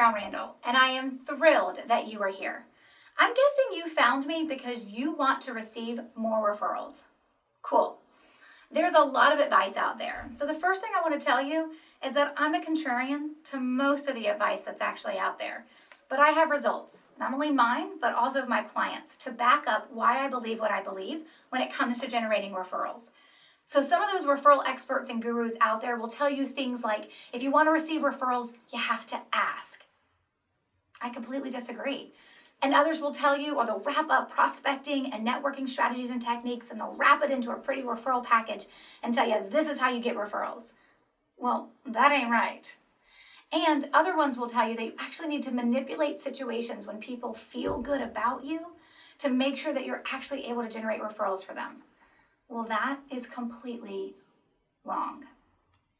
Brown Randall, and I am thrilled that you are here. I'm guessing you found me because you want to receive more referrals. Cool. There's a lot of advice out there. So the first thing I want to tell you is that I'm a contrarian to most of the advice that's actually out there. But I have results, not only mine, but also of my clients, to back up why I believe what I believe when it comes to generating referrals. So some of those referral experts and gurus out there will tell you things like, if you want to receive referrals, you have to ask. I completely disagree. And others will tell you, or they'll wrap up prospecting and networking strategies and techniques, and they'll wrap it into a pretty referral package and tell you, this is how you get referrals. Well, that ain't right. And other ones will tell you that you actually need to manipulate situations when people feel good about you to make sure that you're actually able to generate referrals for them. Well, that is completely wrong.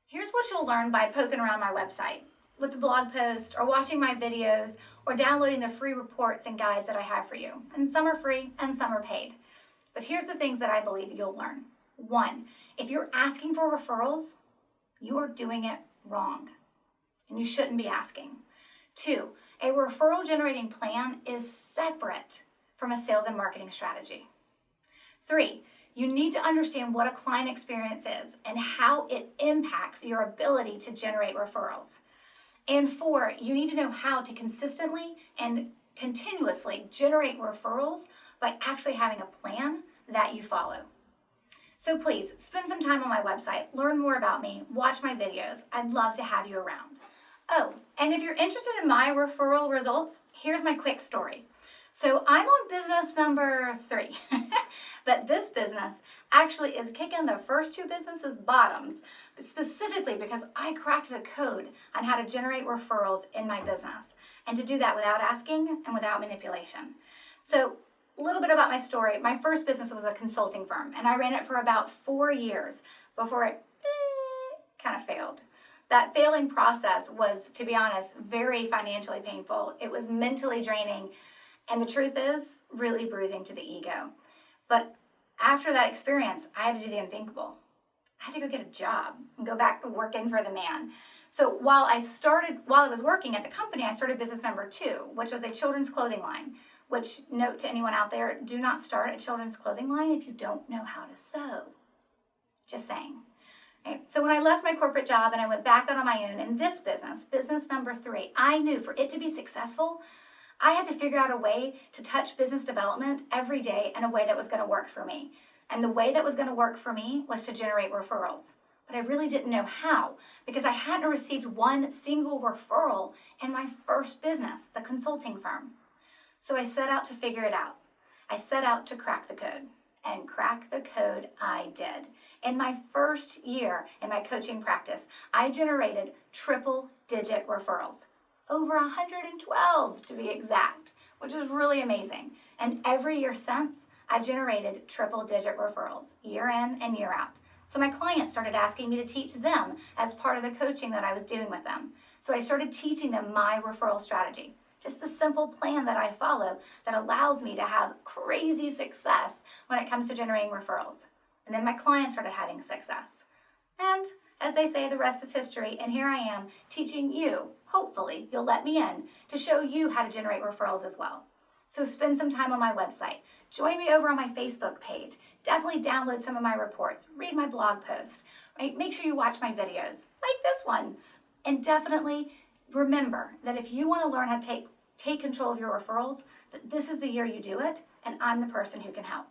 Here's what you'll learn by poking around my website with the blog post or watching my videos or downloading the free reports and guides that I have for you. And some are free and some are paid. But here's the things that I believe you'll learn. 1, if you're asking for referrals, you are doing it wrong. And you shouldn't be asking. 2, a referral generating plan is separate from a sales and marketing strategy. 3, you need to understand what a client experience is and how it impacts your ability to generate referrals. And 4, you need to know how to consistently and continuously generate referrals by actually having a plan that you follow. So please spend some time on my website, learn more about me, watch my videos. I'd love to have you around. Oh, and if you're interested in my referral results, here's my quick story. So I'm on business number 3, but this business actually is kicking the first 2 businesses' bottoms, specifically because I cracked the code on how to generate referrals in my business, and to do that without asking and without manipulation. So a little bit about my story. My first business was a consulting firm, and I ran it for about 4 years before it kind of failed. That failing process was, to be honest, very financially painful. It was mentally draining. And the truth is, really bruising to the ego. But after that experience, I had to do the unthinkable. I had to go get a job and go back to working for the man. So while I was working at the company, I started business number 2, which was a children's clothing line. Which, note to anyone out there, do not start a children's clothing line if you don't know how to sew. Just saying. Right? So when I left my corporate job and I went back out on my own in this business number 3, I knew for it to be successful, I had to figure out a way to touch business development every day in a way that was going to work for me. And the way that was going to work for me was to generate referrals. But I really didn't know how, because I hadn't received one single referral in my first business, the consulting firm. So I set out to figure it out. I set out to crack the code. And crack the code I did. In my first year in my coaching practice, I generated triple-digit referrals. Over 112 to be exact, which is really amazing. And every year since, I've generated triple-digit referrals, year in and year out. So my clients started asking me to teach them as part of the coaching that I was doing with them. So I started teaching them my referral strategy, just the simple plan that I follow that allows me to have crazy success when it comes to generating referrals. And then my clients started having success. And as they say, the rest is history, and here I am teaching you, hopefully you'll let me in, to show you how to generate referrals as well. So spend some time on my website. Join me over on my Facebook page. Definitely download some of my reports. Read my blog post. Right? Make sure you watch my videos, like this one. And definitely remember that if you want to learn how to take control of your referrals, that this is the year you do it, and I'm the person who can help.